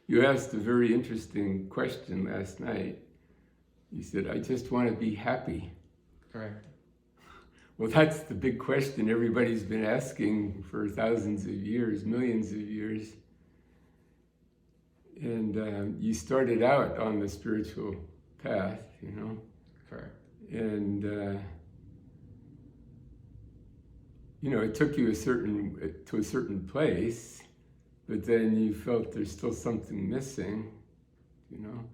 You asked a very interesting question last night. You said, I just want to be happy. Correct. Well, that's the big question everybody's been asking for thousands of years, millions of years. And you started out on the spiritual path, you know. Correct. And, you know, it took you to a certain place, but then you felt there's still something missing, you know.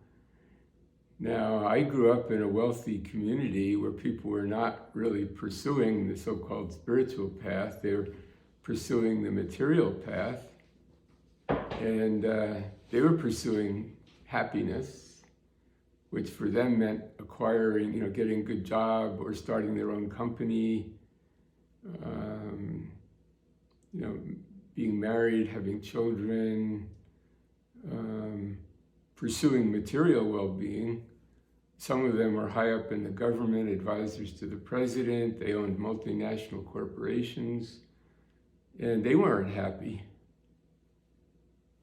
Now, I grew up in a wealthy community where people were not really pursuing the so-called spiritual path. They were pursuing the material path. And they were pursuing happiness, which for them meant acquiring, you know, getting a good job or starting their own company, you know, being married, having children, pursuing material well-being. Some of them were high up in the government, advisors to the president. They owned multinational corporations, and they weren't happy,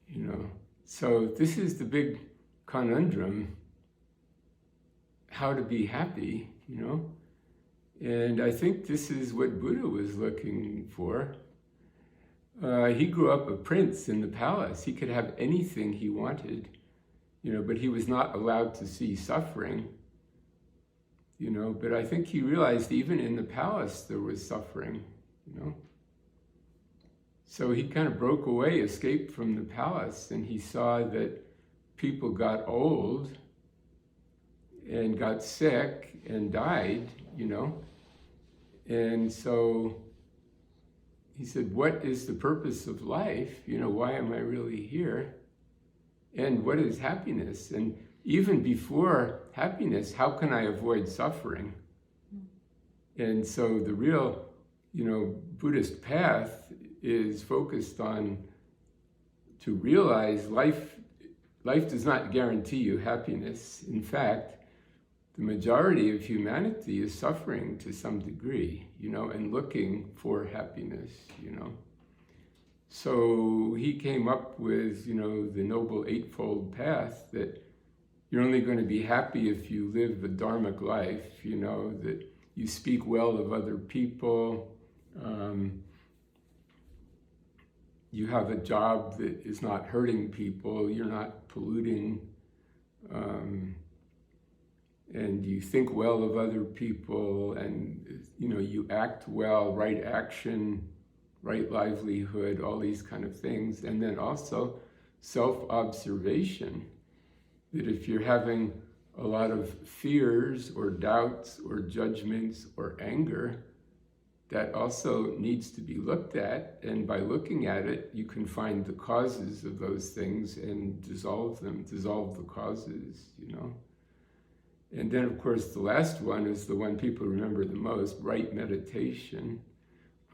you know. So this is the big conundrum, how to be happy, you know. And I think this is what Buddha was looking for. He grew up a prince in the palace. He could have anything he wanted, you know, but he was not allowed to see suffering, you know. But I think he realized even in the palace there was suffering, you know. So he kind of broke away, escaped from the palace, and he saw that people got old and got sick and died, you know. And so he said, what is the purpose of life? You know, why am I really here? And what is happiness? And even before happiness, how can I avoid suffering? And so the real, you know, Buddhist path is focused on to realize life does not guarantee you happiness. In fact, the majority of humanity is suffering to some degree, you know, and looking for happiness, you know. So he came up with, you know, the Noble Eightfold Path, that you're only going to be happy if you live the dharmic life, you know, that you speak well of other people, you have a job that is not hurting people, you're not polluting, and you think well of other people, and, you know, you act well, right action, right livelihood, all these kind of things. And then also self-observation, that if you're having a lot of fears or doubts or judgments or anger, that also needs to be looked at, and by looking at it, you can find the causes of those things and dissolve them, dissolve the causes, you know. And then, of course, the last one is the one people remember the most, right meditation,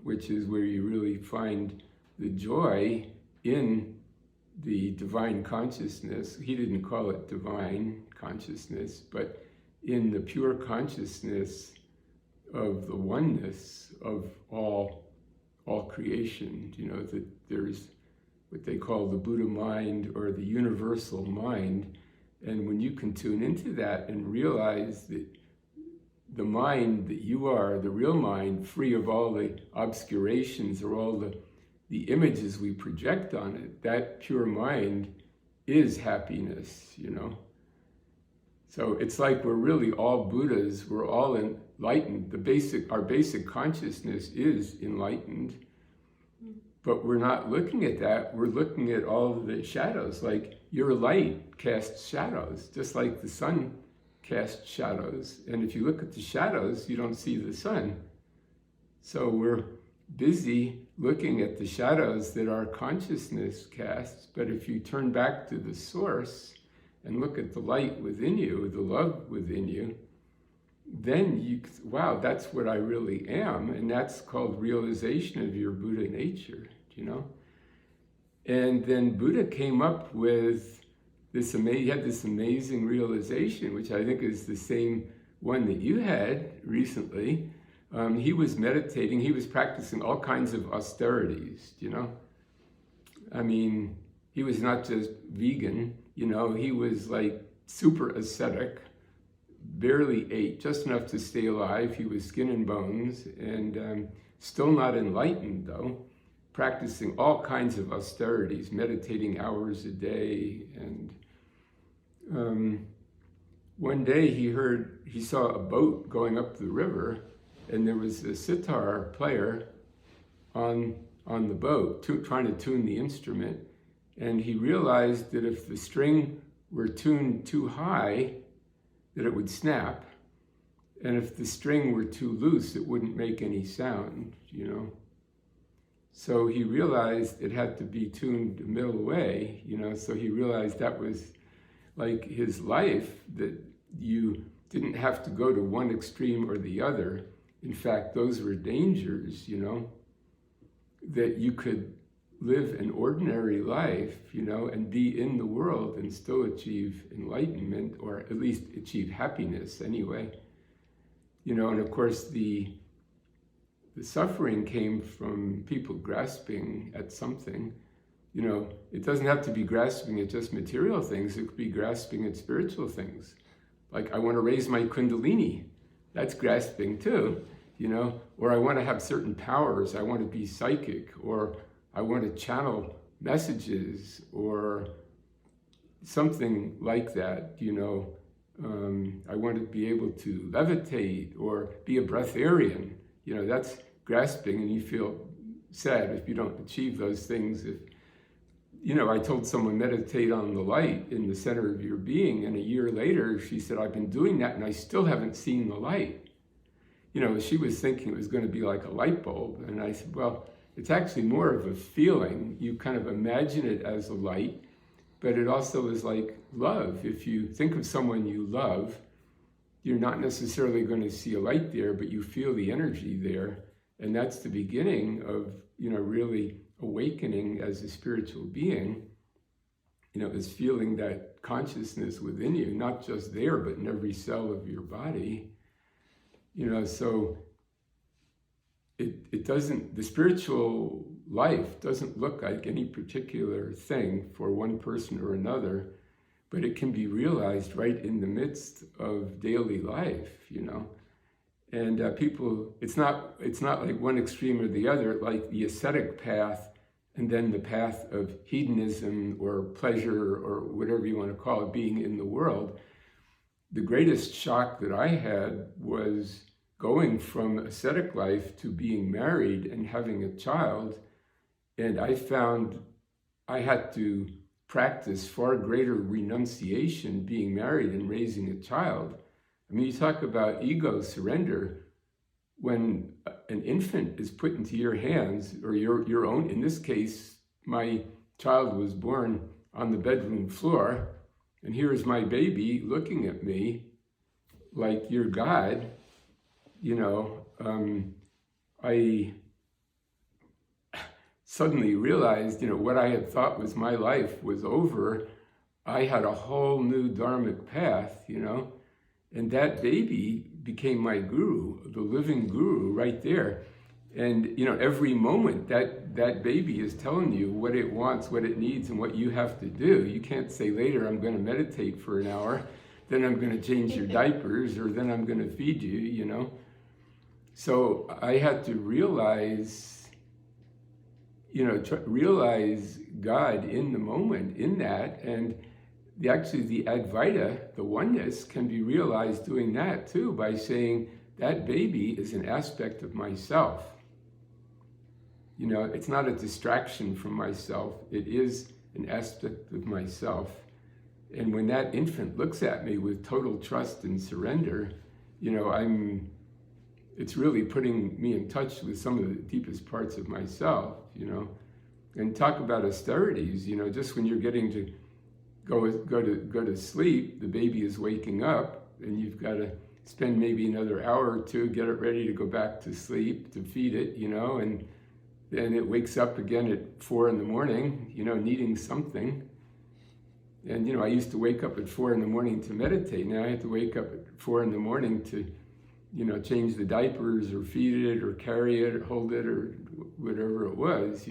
which is where you really find the joy in the divine consciousness. He didn't call it divine consciousness, but in the pure consciousness of the oneness of all creation, you know, that there's what they call the Buddha mind or the universal mind. And when you can tune into that and realize that the mind that you are, the real mind, free of all the obscurations or all the images we project on it, that pure mind is happiness, you know. So it's like we're really all Buddhas, we're all enlightened. Our basic consciousness is enlightened, but we're not looking at that. We're looking at all the shadows. Like your light casts shadows, just like the sun casts shadows. And if you look at the shadows, you don't see the sun. So we're busy looking at the shadows that our consciousness casts. But if you turn back to the source and look at the light within you, the love within you, then you, wow, that's what I really am. And that's called realization of your Buddha nature, you know? And then Buddha came up with this, he had this amazing realization, which I think is the same one that you had recently. He was meditating, he was practicing all kinds of austerities, you know? I mean, he was not just vegan, he was like super ascetic, barely ate, just enough to stay alive. He was skin and bones, and still not enlightened though, practicing all kinds of austerities, meditating hours a day. And one day he saw a boat going up the river, and there was a sitar player on the boat trying to tune the instrument. And he realized that if the string were tuned too high, that it would snap. And if the string were too loose, it wouldn't make any sound, So he realized it had to be tuned the middle way, so he realized that was like his life, that you didn't have to go to one extreme or the other. In fact, those were dangers, that you could live an ordinary life, and be in the world and still achieve enlightenment, or at least achieve happiness anyway. And of course the suffering came from people grasping at something. It doesn't have to be grasping at just material things, it could be grasping at spiritual things. Like, I want to raise my kundalini, that's grasping too, or I want to have certain powers, I want to be psychic, or I want to channel messages, or something like that, I want to be able to levitate or be a breatharian, that's grasping, and you feel sad if you don't achieve those things. If, I told someone, meditate on the light in the center of your being, and a year later she said, I've been doing that and I still haven't seen the light. She was thinking it was going to be like a light bulb, and I said, well, it's actually more of a feeling. You kind of imagine it as a light, but it also is like love. If you think of someone you love, you're not necessarily going to see a light there, but you feel the energy there. And that's the beginning of, really awakening as a spiritual being, is feeling that consciousness within you, not just there, but in every cell of your body. So it doesn't, the spiritual life doesn't look like any particular thing for one person or another, but it can be realized right in the midst of daily life, And people, it's not like one extreme or the other, like the ascetic path and then the path of hedonism or pleasure or whatever you want to call it, being in the world. The greatest shock that I had was going from ascetic life to being married and having a child. And I found I had to practice far greater renunciation being married and raising a child. I mean, you talk about ego surrender. When an infant is put into your hands, or your own, in this case, my child was born on the bedroom floor, and here is my baby looking at me like you're God, I suddenly realized, what I had thought was my life was over. I had a whole new dharmic path, and that baby became my guru, the living guru right there. And, every moment that baby is telling you what it wants, what it needs, and what you have to do. You can't say later, I'm going to meditate for an hour, then I'm going to change your diapers, or then I'm going to feed you, So I had to realize, realize God in the moment, in that, and the Advaita, the oneness, can be realized doing that too, by saying that baby is an aspect of myself. It's not a distraction from myself, it is an aspect of myself. And when that infant looks at me with total trust and surrender, it's really putting me in touch with some of the deepest parts of myself, And talk about austerities, just when you're getting to go to sleep, the baby is waking up, and you've got to spend maybe another hour or two, get it ready to go back to sleep, to feed it, and then it wakes up again at 4 a.m, needing something. And, I used to wake up at 4 a.m. to meditate. Now I have to wake up at 4 a.m. to, change the diapers or feed it or carry it or hold it or whatever it was,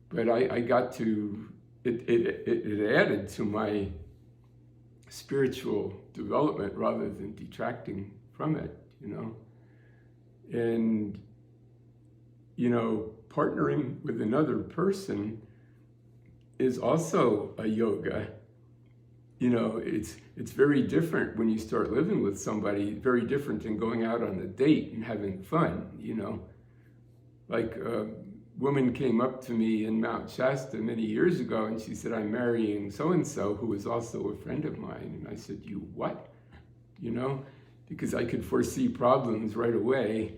But I got to it added to my spiritual development rather than detracting from it, And, partnering with another person is also a yoga. It's very different when you start living with somebody, very different than going out on a date and having fun, Like a woman came up to me in Mount Shasta many years ago and she said, I'm marrying so-and-so who is also a friend of mine. And I said, you what? Because I could foresee problems right away.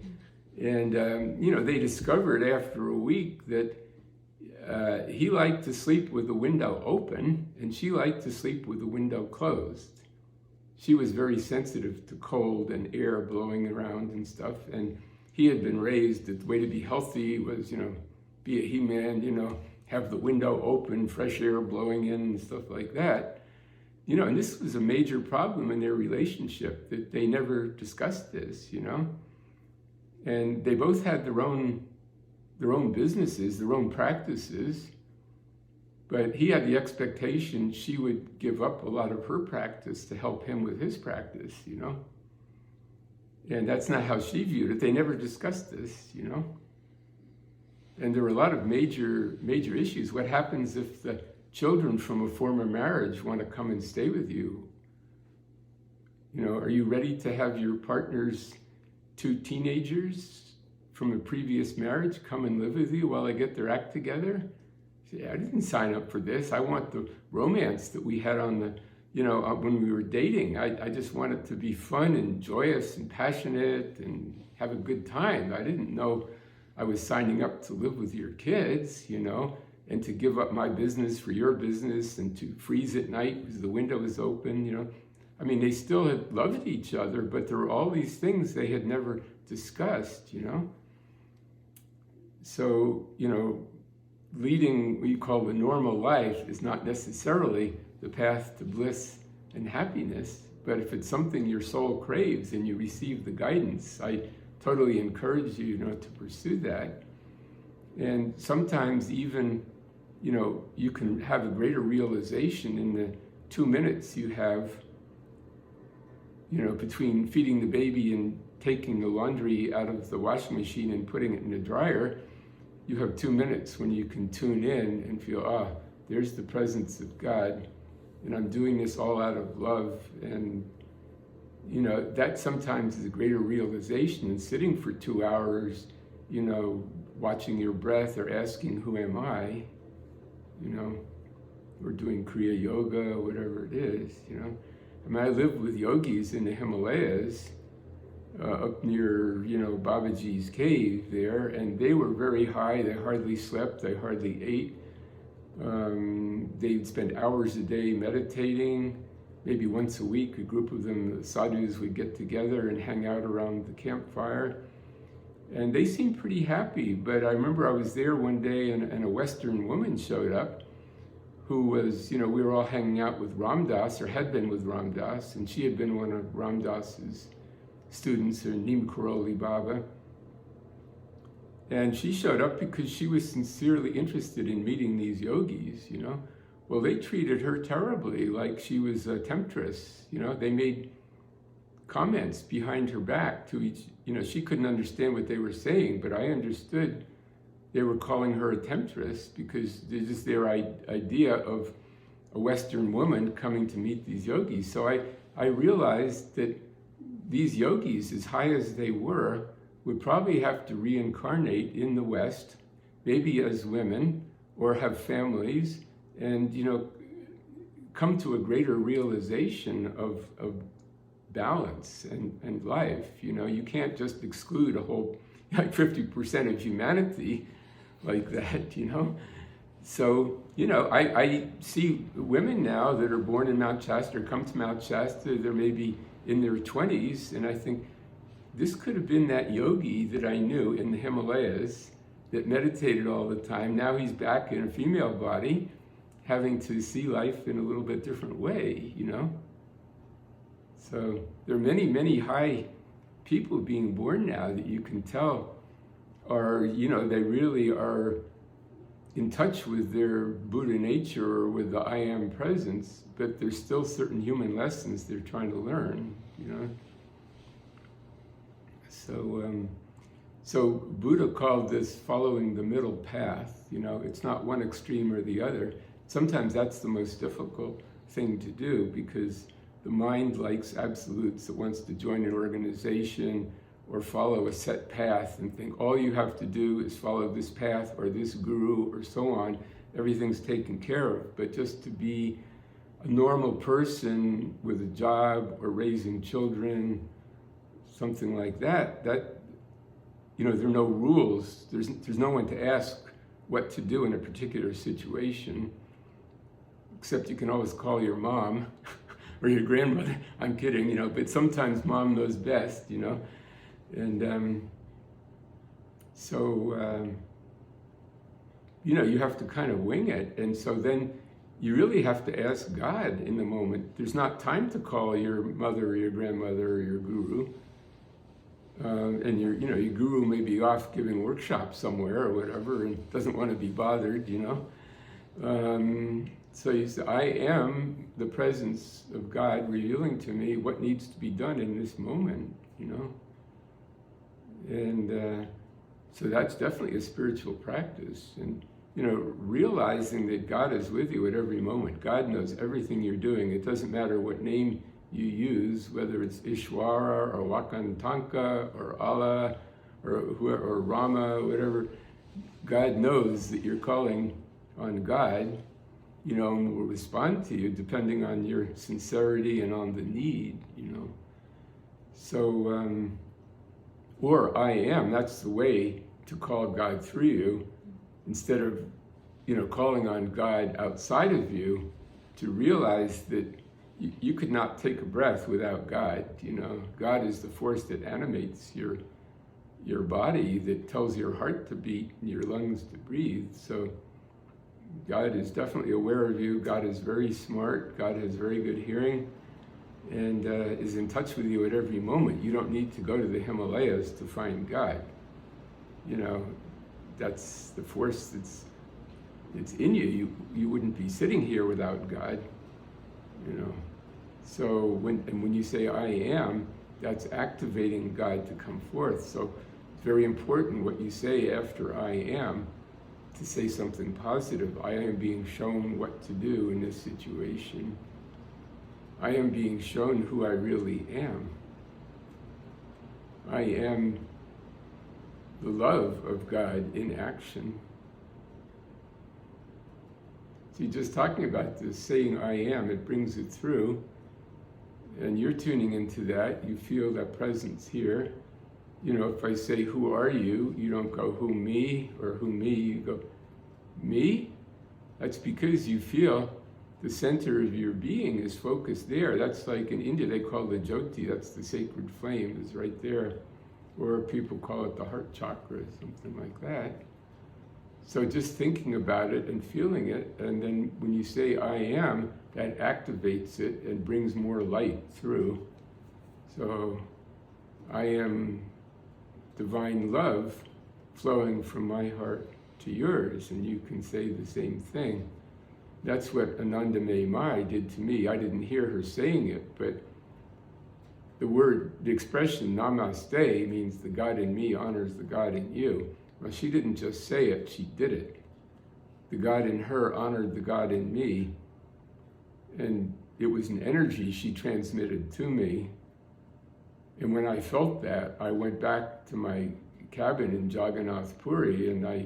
And, they discovered after a week that he liked to sleep with the window open and she liked to sleep with the window closed. She was very sensitive to cold and air blowing around and stuff. And he had been raised that the way to be healthy was, be a he-man, have the window open, fresh air blowing in and stuff like that. And this was a major problem in their relationship, that they never discussed this, And they both had their own businesses, their own practices, but he had the expectation she would give up a lot of her practice to help him with his practice, And that's not how she viewed it. They never discussed this, And there were a lot of major issues. What happens if the children from a former marriage want to come and stay with you? Are you ready to have your partner's 2 teenagers from a previous marriage come and live with you while they get their act together? Say, I didn't sign up for this. I want the romance that we had on the, when we were dating. I just want it to be fun and joyous and passionate and have a good time. I didn't know I was signing up to live with your kids, and to give up my business for your business and to freeze at night because the window is open, They still had loved each other, but there were all these things they had never discussed, So, leading what you call the normal life is not necessarily the path to bliss and happiness, but if it's something your soul craves and you receive the guidance, I totally encourage you, to pursue that. And sometimes even, you can have a greater realization in the 2 minutes you have, between feeding the baby and taking the laundry out of the washing machine and putting it in the dryer. You have 2 minutes when you can tune in and feel, there's the presence of God, and I'm doing this all out of love. And, that sometimes is a greater realization than sitting for 2 hours, watching your breath or asking, who am I? Or doing Kriya Yoga, whatever it is, I lived with yogis in the Himalayas, up near, Babaji's cave there, and they were very high. They hardly slept, they hardly ate. They'd spend hours a day meditating. Maybe once a week, a group of them, the sadhus, would get together and hang out around the campfire. And they seemed pretty happy, but I remember I was there one day and a Western woman showed up who was, we were all hanging out with Ram Dass, or had been with Ram Dass, and she had been one of Ram Dass's students, or Neem Karoli Baba. And she showed up because she was sincerely interested in meeting these yogis, Well, they treated her terribly, like she was a temptress, They made comments behind her back to each, she couldn't understand what they were saying, but I understood they were calling her a temptress because there's just their idea of a Western woman coming to meet these yogis. So I realized that these yogis, as high as they were, would probably have to reincarnate in the West, maybe as women, or have families, and, come to a greater realization of balance and life. You can't just exclude a whole, 50% of humanity like that, So, I see women now that are born in Mount Shasta, or come to Mount Shasta, they're maybe in their 20s, and I think this could have been that yogi that I knew in the Himalayas that meditated all the time. Now he's back in a female body, having to see life in a little bit different way, So there are many, many high people being born now that you can tell are, they really are in touch with their Buddha nature or with the I am presence, but there's still certain human lessons they're trying to learn, you know. So Buddha called this following the middle path, you know. It's not one extreme or the other. Sometimes that's the most difficult thing to do, because the mind likes absolutes. It wants to join an organization or follow a set path and think all you have to do is follow this path or this guru or so on. Everything's taken care of. But just to be a normal person with a job or raising children, something like that, you know, there are no rules. There's no one to ask what to do in a particular situation, except you can always call your mom or your grandmother. I'm kidding, you know, but sometimes mom knows best, you know. And you know, you have to kind of wing it. And so then you really have to ask God in the moment. There's not time to call your mother or your grandmother or your guru. And your guru may be off giving workshops somewhere or whatever and doesn't want to be bothered, you know. So you say, I am the presence of God revealing to me what needs to be done in this moment, you know. And so that's definitely a spiritual practice. And, you know, realizing that God is with you at every moment. God knows everything you're doing. It doesn't matter what name you use, whether it's Ishwara or Wakantanka or Allah or Rama, whatever. God knows that you're calling on God, you know, and will respond to you depending on your sincerity and on the need, you know. So, or I am, that's the way to call God through you, instead of, you know, calling on God outside of you, to realize that you could not take a breath without God, you know. God is the force that animates your body, that tells your heart to beat and your lungs to breathe. So God is definitely aware of you. God is very smart. God has very good hearing and is in touch with you at every moment. You don't need to go to the Himalayas to find God. You know, that's the force that's in you. You wouldn't be sitting here without God, you know. So when you say I am, that's activating God to come forth. So it's very important what you say after I am, to say something positive. I am being shown what to do in this situation. I am being shown who I really am. I am the love of God in action. See, just talking about this, saying I am, it brings it through. And you're tuning into that. You feel that presence here. You know, if I say, who are you? You don't go, who me? Or who me? You go, me? That's because you feel the center of your being is focused there. That's like in India, they call the Jyoti, that's the sacred flame, is right there. Or people call it the heart chakra, something like that. So just thinking about it and feeling it, and then when you say I am, that activates it and brings more light through. So I am divine love flowing from my heart to yours, and you can say the same thing. That's what Anandamayi Mai did to me. I didn't hear her saying it, but the expression namaste means the God in me honors the God in you. Well, she didn't just say it, she did it. The God in her honored the God in me, and it was an energy she transmitted to me. And when I felt that, I went back to my cabin in Jagannath Puri and I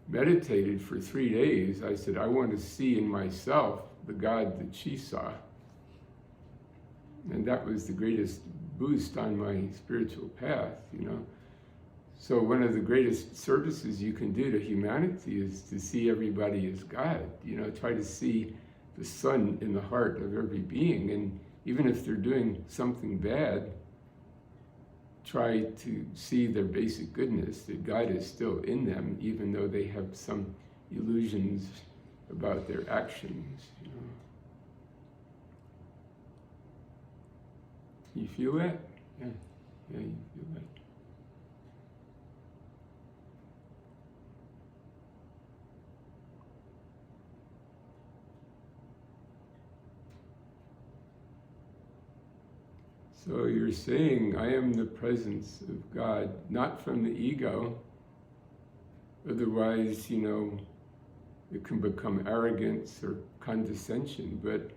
meditated for 3 days. I said, I want to see in myself the God that she saw. And that was the greatest boost on my spiritual path, you know. So one of the greatest services you can do to humanity is to see everybody as God, you know, try to see the sun in the heart of every being. And even if they're doing something bad, try to see their basic goodness, that God is still in them, even though they have some illusions about their actions, you know. You feel that? Yeah, you feel that. So you're saying, I am the presence of God, not from the ego. Otherwise, it can become arrogance or condescension, but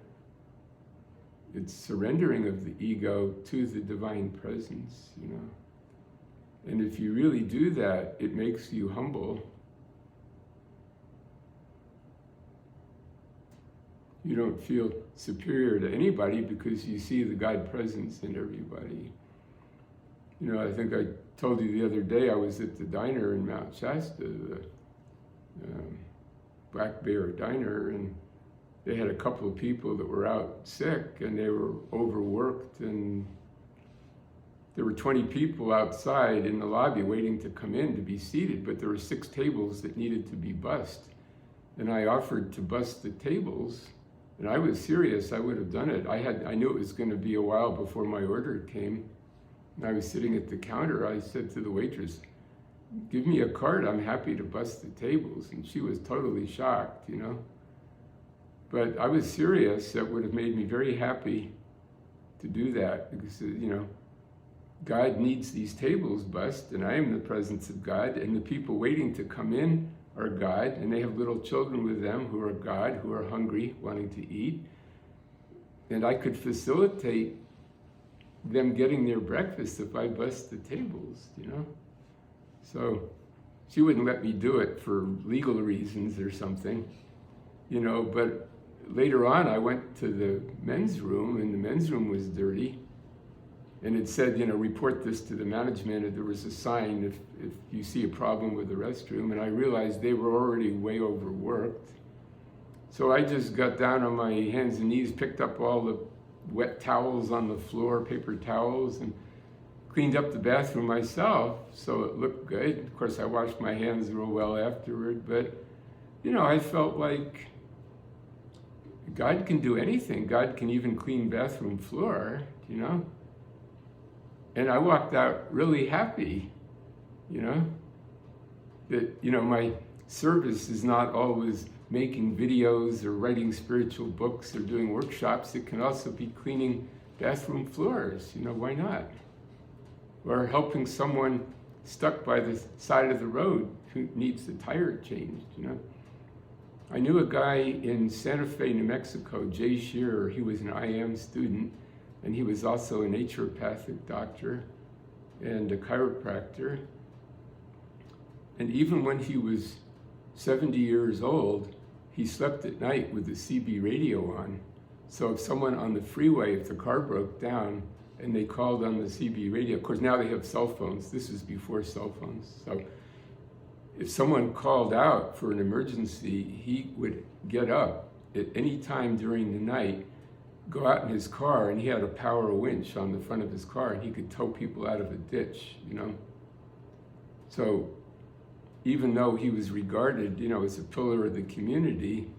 it's surrendering of the ego to the divine presence, And if you really do that, it makes you humble. You don't feel superior to anybody because you see the God presence in everybody. I think I told you the other day I was at the diner in Mount Shasta, the Black Bear Diner, and they had a couple of people that were out sick and they were overworked, and there were 20 people outside in the lobby waiting to come in to be seated, but there were 6 tables that needed to be bussed. And I offered to bus the tables, and I was serious, I would have done it. I knew it was going to be a while before my order came. And I was sitting at the counter, I said to the waitress, give me a card, I'm happy to bus the tables. And she was totally shocked, But I was serious, that would have made me very happy to do that, because, God needs these tables bussed, and I am the presence of God, and the people waiting to come in are God, and they have little children with them who are God, who are hungry, wanting to eat. And I could facilitate them getting their breakfast if I bussed the tables, So she wouldn't let me do it for legal reasons or something, but later on I went to the men's room, and the men's room was dirty. And it said, report this to the management. And there was a sign if you see a problem with the restroom. And I realized they were already way overworked. So I just got down on my hands and knees, picked up all the wet towels on the floor, paper towels, and cleaned up the bathroom myself so it looked good. Of course, I washed my hands real well afterward. But, I felt like God can do anything. God can even clean bathroom floor, And I walked out really happy, that, my service is not always making videos or writing spiritual books or doing workshops. It can also be cleaning bathroom floors, why not? Or helping someone stuck by the side of the road who needs the tire changed, I knew a guy in Santa Fe, New Mexico, Jay Shearer. He was an IM student, and he was also a naturopathic doctor and a chiropractor. And even when he was 70 years old, he slept at night with the CB radio on. So if someone on the freeway, if the car broke down and they called on the CB radio, of course now they have cell phones, this is before cell phones. So if someone called out for an emergency, he would get up at any time during the night, go out in his car, and he had a power winch on the front of his car, and he could tow people out of a ditch, So even though he was regarded, as a pillar of the community,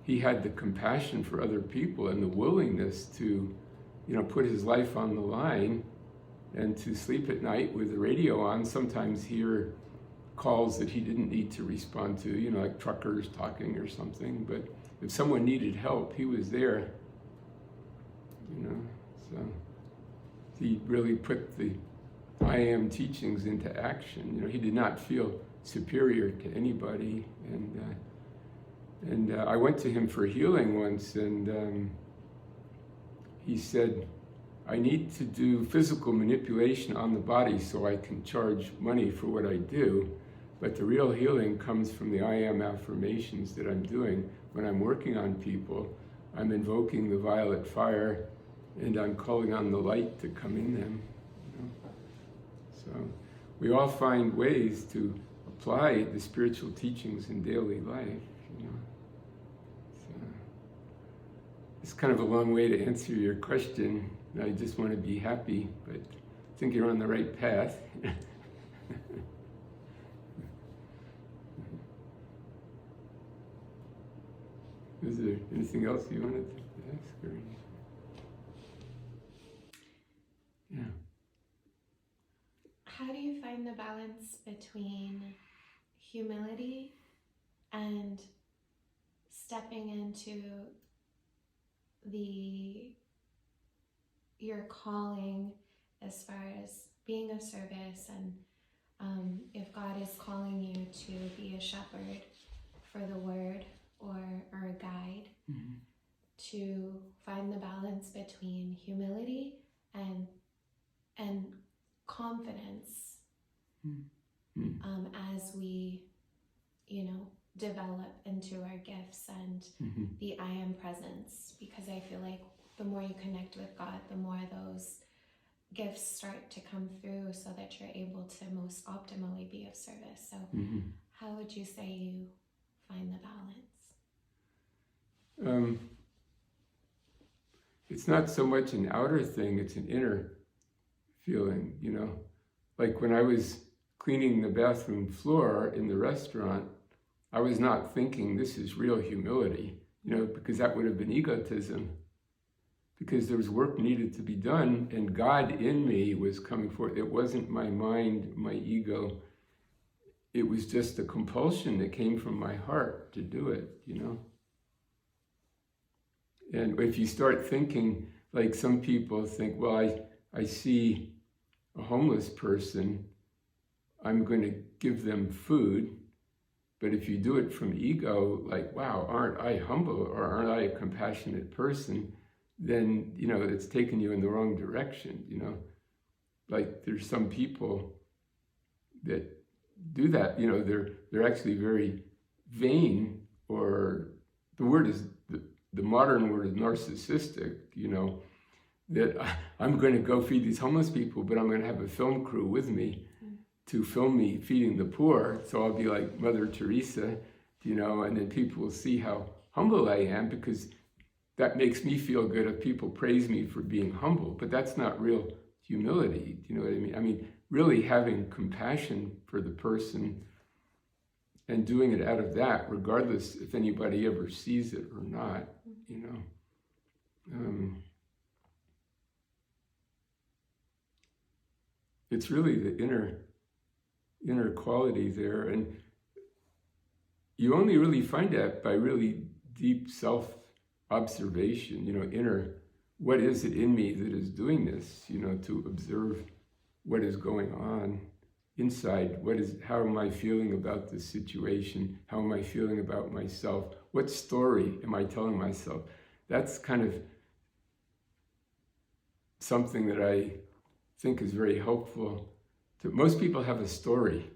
he had the compassion for other people and the willingness to, put his life on the line and to sleep at night with the radio on, sometimes hear calls that he didn't need to respond to, like truckers talking or something. But if someone needed help, he was there. So he really put the I am teachings into action. He did not feel superior to anybody. And I went to him for healing once, and he said, I need to do physical manipulation on the body so I can charge money for what I do. But the real healing comes from the I am affirmations that I'm doing. When I'm working on people, I'm invoking the violet fire, and I'm calling on the light to come in them. So we all find ways to apply the spiritual teachings in daily life. So it's kind of a long way to answer your question. I just want to be happy, but I think you're on the right path. Is there anything else you wanted to ask? Or? Yeah. How do you find the balance between humility and stepping into the your calling as far as being of service, and if God is calling you to be a shepherd for the word or a guide, to find the balance between humility and confidence as we, develop into our gifts and the I am presence, because I feel like the more you connect with God, the more those gifts start to come through so that you're able to most optimally be of service. So how would you say you find the balance? It's not so much an outer thing, it's an inner feeling, Like when I was cleaning the bathroom floor in the restaurant, I was not thinking this is real humility, because that would have been egotism. Because there was work needed to be done, and God in me was coming forth. It wasn't my mind, my ego. It was just a compulsion that came from my heart to do it, And if you start thinking, like some people think, well, I see a homeless person, I'm going to give them food. But if you do it from ego, like, wow, aren't I humble or aren't I a compassionate person? Then, it's taken you in the wrong direction, Like there's some people that do that, they're actually very vain, or the word is, the modern word is narcissistic, that I'm going to go feed these homeless people, but I'm going to have a film crew with me to film me feeding the poor. So I'll be like Mother Teresa, and then people will see how humble I am, because that makes me feel good if people praise me for being humble. But that's not real humility. Do you know what I mean? I mean, really having compassion for the person and doing it out of that, regardless if anybody ever sees it or not, It's really the inner quality there. And you only really find that by really deep self-observation, inner, what is it in me that is doing this, to observe what is going on inside. How am I feeling about this situation? How am I feeling about myself? What story am I telling myself? That's kind of something that I think is very helpful. Most people have a story,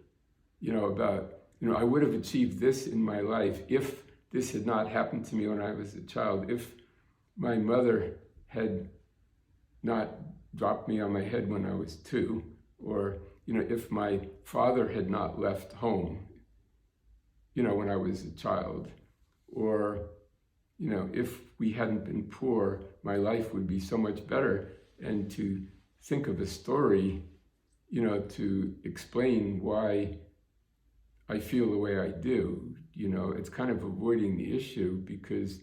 about, I would have achieved this in my life if this had not happened to me when I was a child, if my mother had not dropped me on my head when I was 2, or, if my father had not left home, when I was a child, or, if we hadn't been poor, my life would be so much better. And to think of a story, to explain why I feel the way I do, it's kind of avoiding the issue, because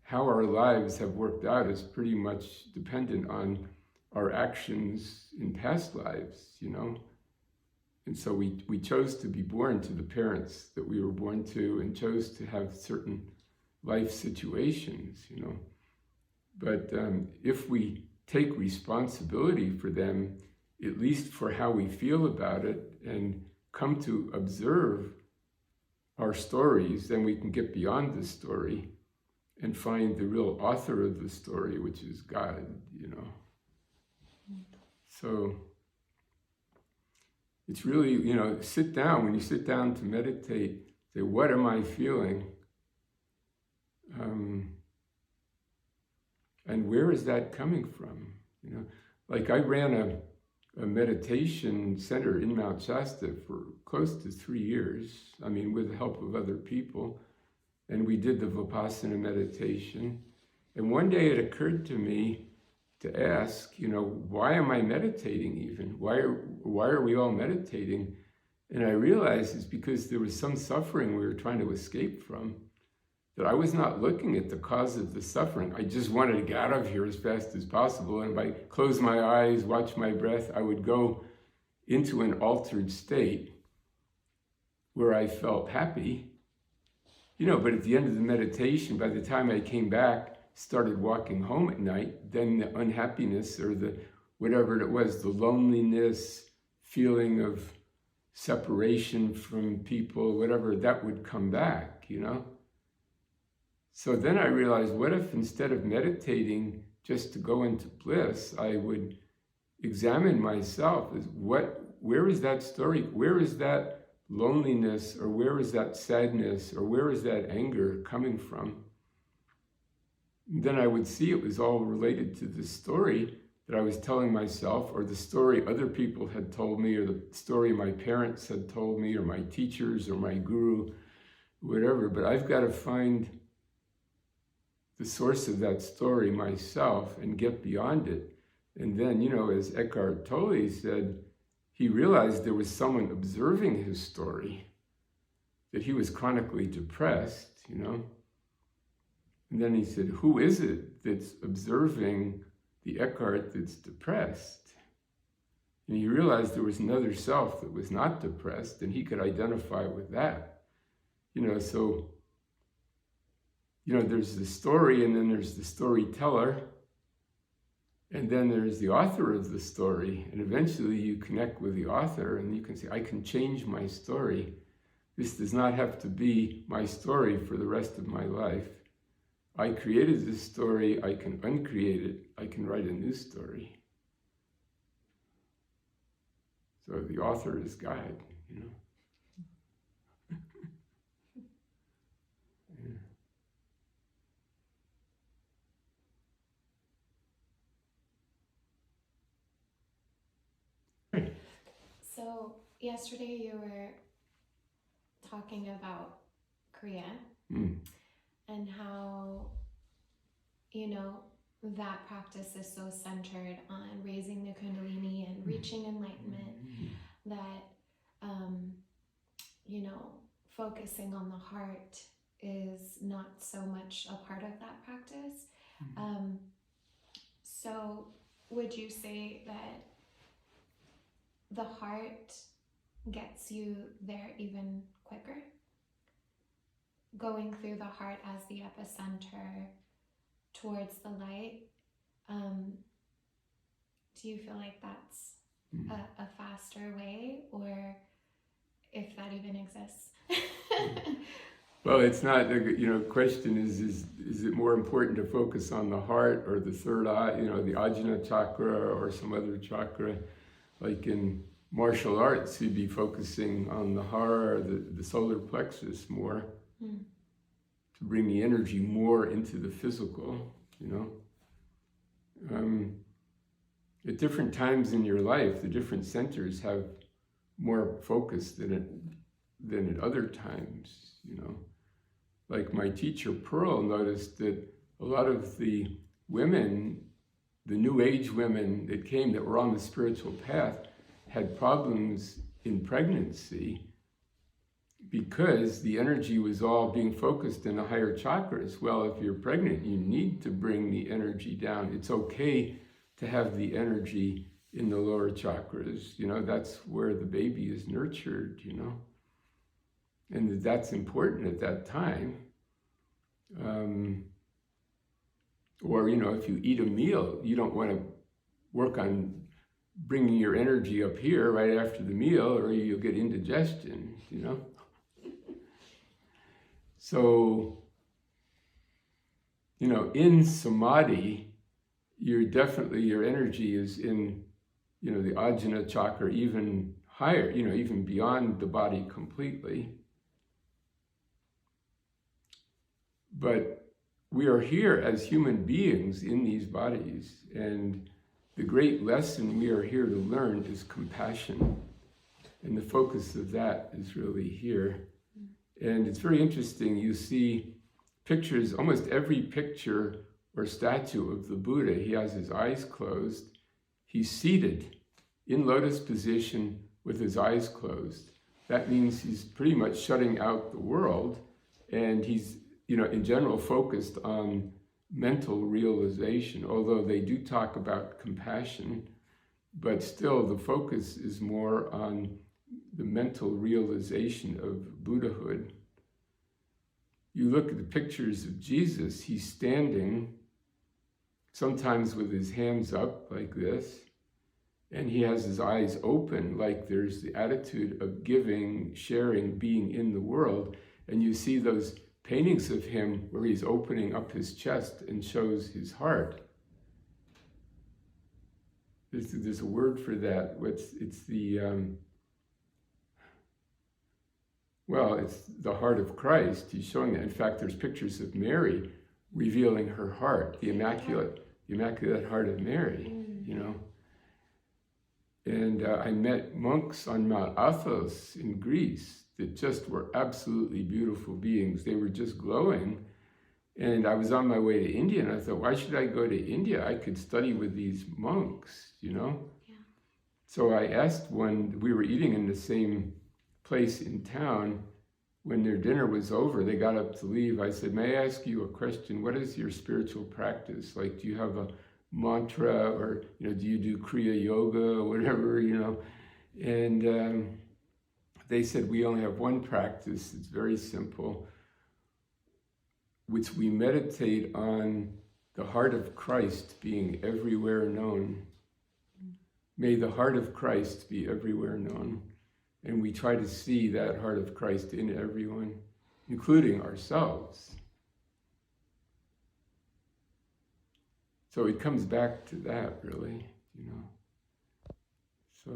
how our lives have worked out is pretty much dependent on our actions in past lives, And so we chose to be born to the parents that we were born to, and chose to have certain life situations, But if we take responsibility for them, at least for how we feel about it, and come to observe our stories, then we can get beyond the story and find the real author of the story, which is God, So it's really, sit down. When you sit down to meditate, say, what am I feeling? And where is that coming from? Like I ran a meditation center in Mount Shasta for close to 3 years, with the help of other people. And we did the Vipassana meditation. And one day it occurred to me to ask, why am I meditating even? Why are we all meditating? And I realized it's because there was some suffering we were trying to escape from, that I was not looking at the cause of the suffering. I just wanted to get out of here as fast as possible. And if I closed my eyes, watch my breath, I would go into an altered state where I felt happy. But at the end of the meditation, by the time I came back, started walking home at night, then the unhappiness or the whatever it was, the loneliness, feeling of separation from people, whatever, that would come back, you know? So then I realized, what if instead of meditating just to go into bliss, I would examine myself as where is that story? Where is that loneliness, or where is that sadness, or where is that anger coming from? And then I would see it was all related to the story that I was telling myself, or the story other people had told me, or the story my parents had told me, or my teachers, or my guru, whatever. But I've got to find the source of that story myself and get beyond it. And then, you know, as Eckhart Tolle said, he realized there was someone observing his story, that he was chronically depressed, you know. And then he said, who is it that's observing the Eckhart that's depressed? And he realized there was another self that was not depressed, and he could identify with that. You know, so, you know, there's the story, and then there's the storyteller, and then there's the author of the story. And eventually you connect with the author, and you can say, I can change my story. This does not have to be my story for the rest of my life. I created this story, I can uncreate it, I can write a new story. So the author is God, you know. So yesterday you were talking about Korea and how, you know, that practice is so centered on raising the Kundalini and reaching enlightenment that, you know, focusing on the heart is not so much a part of that practice. So would you say that the heart gets you there even quicker? Going through the heart as the epicenter towards the light, do you feel like that's a faster way, or if that even exists? Well, it's not, you know, question is it more important to focus on the heart or the third eye, you know, the Ajna chakra or some other chakra? Like in martial arts, you'd be focusing on the heart, the solar plexus more, to bring the energy more into the physical, you know. At different times in your life, the different centers have more focus than at other times, you know. Like my teacher Pearl noticed that a lot of the women, the New Age women that came that were on the spiritual path, had problems in pregnancy because the energy was all being focused in the higher chakras. Well, if you're pregnant, you need to bring the energy down. It's okay to have the energy in the lower chakras. You know, that's where the baby is nurtured, you know. And that's important at that time. Or, you know, if you eat a meal, you don't want to work on bringing your energy up here right after the meal, or you'll get indigestion, you know. So, you know, in samadhi, your energy is in, you know, the Ajna chakra, even higher, you know, even beyond the body completely. But we are here as human beings in these bodies, and the great lesson we are here to learn is compassion. And the focus of that is really here. And it's very interesting, you see pictures, almost every picture or statue of the Buddha, he has his eyes closed. He's seated in lotus position with his eyes closed. That means he's pretty much shutting out the world, and he's, you know, in general focused on mental realization, although they do talk about compassion, but still the focus is more on the mental realization of Buddhahood. You look at the pictures of Jesus, he's standing sometimes with his hands up like this, and he has his eyes open, like there's the attitude of giving, sharing, being in the world. And you see those paintings of him where he's opening up his chest and shows his heart. There's a word for that. It's the heart of Christ. He's showing that. In fact, there's pictures of Mary revealing her heart, the immaculate heart of Mary, you know. And I met monks on Mount Athos in Greece that just were absolutely beautiful beings. They were just glowing. And I was on my way to India, and I thought, why should I go to India? I could study with these monks, you know? Yeah. So I asked one, we were eating in the same place in town. When their dinner was over, they got up to leave. I said, may I ask you a question? What is your spiritual practice? Like, do you have a mantra, or, you know, do you do Kriya Yoga or whatever, you know? And they said, we only have one practice. It's very simple, which we meditate on the heart of Christ being everywhere known. May the heart of Christ be everywhere known. And we try to see that heart of Christ in everyone, including ourselves. So it comes back to that, really, you know. So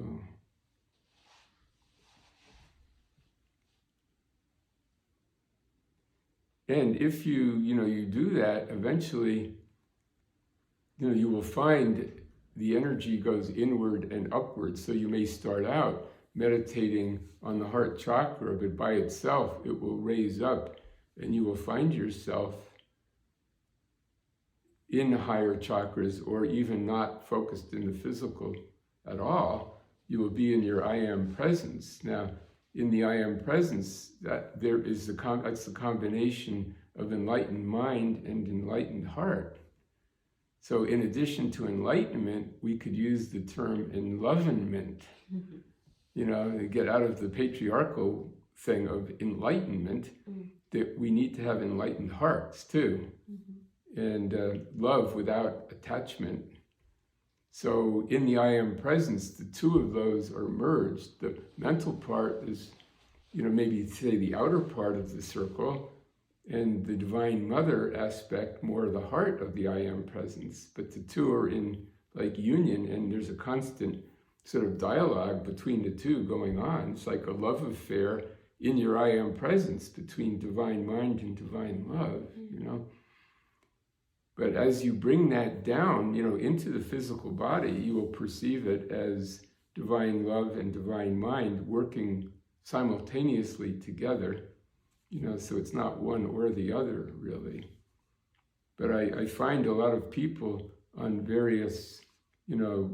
and if you do that, eventually, you know, you will find the energy goes inward and upward. So you may start out meditating on the heart chakra, but by itself, it will raise up, and you will find yourself in higher chakras, or even not focused in the physical at all. You will be in your I am presence. Now, in the I am presence, that's the combination of enlightened mind and enlightened heart. So in addition to enlightenment, we could use the term enlovenment, you know, to get out of the patriarchal thing of enlightenment, that we need to have enlightened hearts too. And love without attachment. So in the I am presence, the two of those are merged. The mental part is, you know, maybe say the outer part of the circle, and the Divine Mother aspect more the heart of the I am presence. But the two are in like union, and there's a constant sort of dialogue between the two going on. It's like a love affair in your I am presence between divine mind and divine love, you know. But as you bring that down, you know, into the physical body, you will perceive it as divine love and divine mind working simultaneously together, you know, so it's not one or the other, really. But I find a lot of people on various, you know,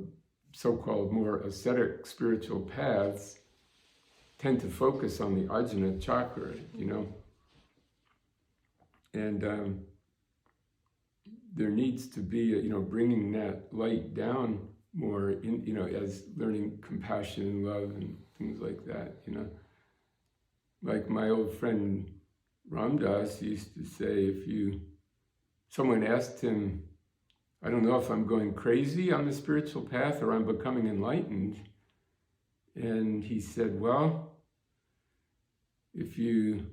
so-called more ascetic spiritual paths tend to focus on the Ajna chakra, you know. And there needs to be, you know, bringing that light down more, in, you know, as learning compassion and love and things like that, you know. Like my old friend Ramdas used to say, someone asked him, I don't know if I'm going crazy on the spiritual path or I'm becoming enlightened. And he said, well, if you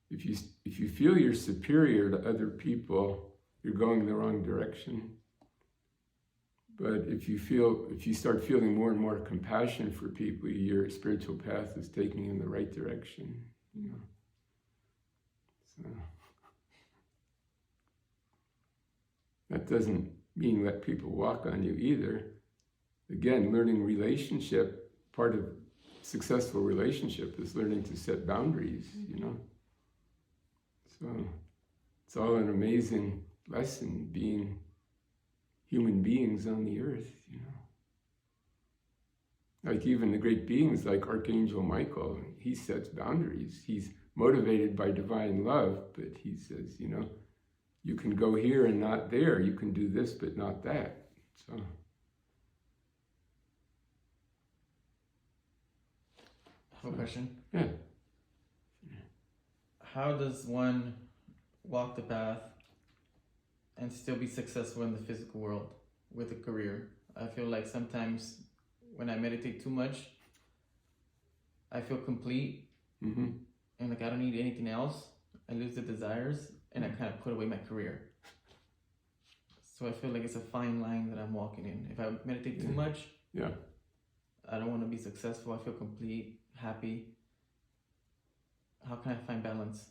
feel you're superior to other people, you're going the wrong direction. But if you start feeling more and more compassion for people, your spiritual path is taking you in the right direction, you know. So that doesn't mean let people walk on you either. Again, learning relationship, part of successful relationship is learning to set boundaries, you know. So it's all an amazing lesson, being human beings on the earth, you know. Like even the great beings like Archangel Michael, he sets boundaries. He's motivated by divine love, but he says, you know, you can go here and not there. You can do this, but not that. So. I have a question. Yeah. How does one walk the path and still be successful in the physical world with a career. I feel like sometimes when I meditate too much, I feel complete Mm-hmm. and like I don't need anything else. I lose the desires and I kind of put away my career. So I feel like it's a fine line that I'm walking in. If I meditate too much, Yeah. I don't want to be successful. I feel complete, happy. How can I find balance?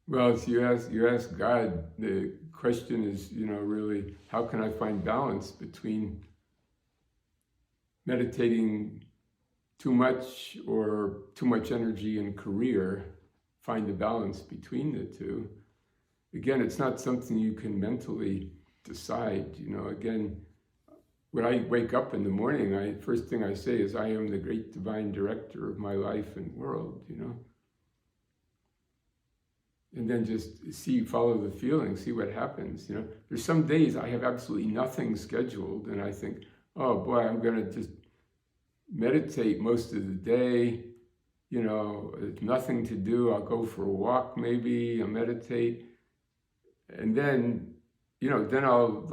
Well, if you ask God, the question is, really, how can I find balance between meditating too much or too much energy in career? Find the balance between the two. Again, it's not something you can mentally decide. Again, when I wake up in the morning, first thing I say is, I am the great divine director of my life and world, And then just follow the feeling, see what happens, There's some days I have absolutely nothing scheduled, and I think, oh boy, I'm going to just meditate most of the day, there's nothing to do. I'll go for a walk maybe, I'll meditate. And then, then I'll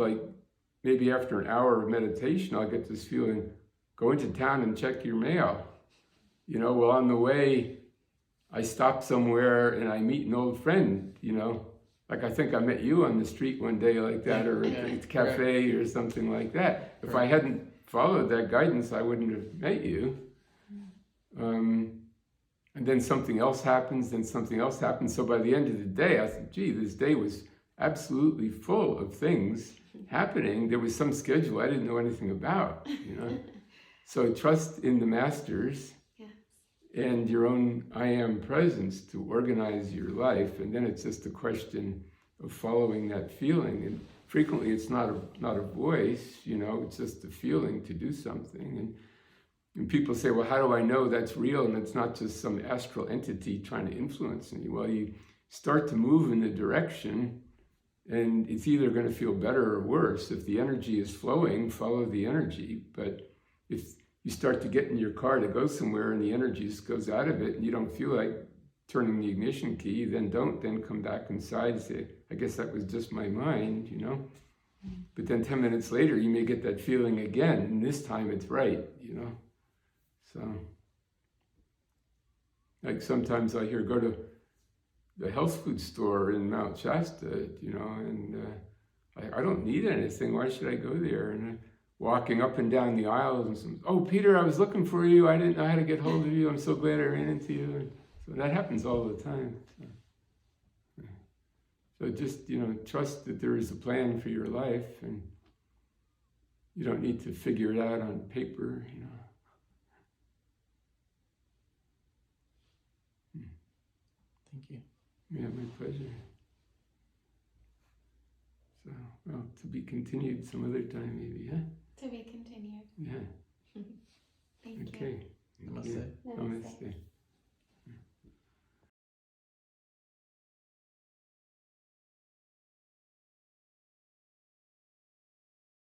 maybe after an hour of meditation, I'll get this feeling, go into town and check your mail. Well, on the way, I stop somewhere and I meet an old friend, I think I met you on the street one day like that, or at the cafe or something like that. If I hadn't followed that guidance, I wouldn't have met you. And then something else happens, then something else happens. So by the end of the day, I think, gee, this day was absolutely full of things happening. There was some schedule I didn't know anything about, So trust in the masters and your own I am presence to organize your life. And then it's just a question of following that feeling. And frequently it's not a voice, it's just a feeling to do something. And people say, well, how do I know that's real and it's not just some astral entity trying to influence me? Well, you start to move in the direction and it's either going to feel better or worse. If the energy is flowing, follow the energy. But if you start to get in your car to go somewhere and the energy just goes out of it and you don't feel like turning the ignition key, then come back inside and say, I guess that was just my mind, But then 10 minutes later, you may get that feeling again, and this time it's right, So, like sometimes I hear, go to the health food store in Mount Shasta, and I don't need anything. Why should I go there? And walking up and down the aisles, and some, oh, Peter, I was looking for you. I didn't know how to get hold of you. I'm so glad I ran into you. And so that happens all the time. So just, trust that there is a plan for your life, and you don't need to figure it out on paper, Thank you. Yeah, my pleasure. So, well, to be continued some other time maybe, huh? To be continued. Yeah. Thank you. Okay. Namaste. Namaste. Namaste.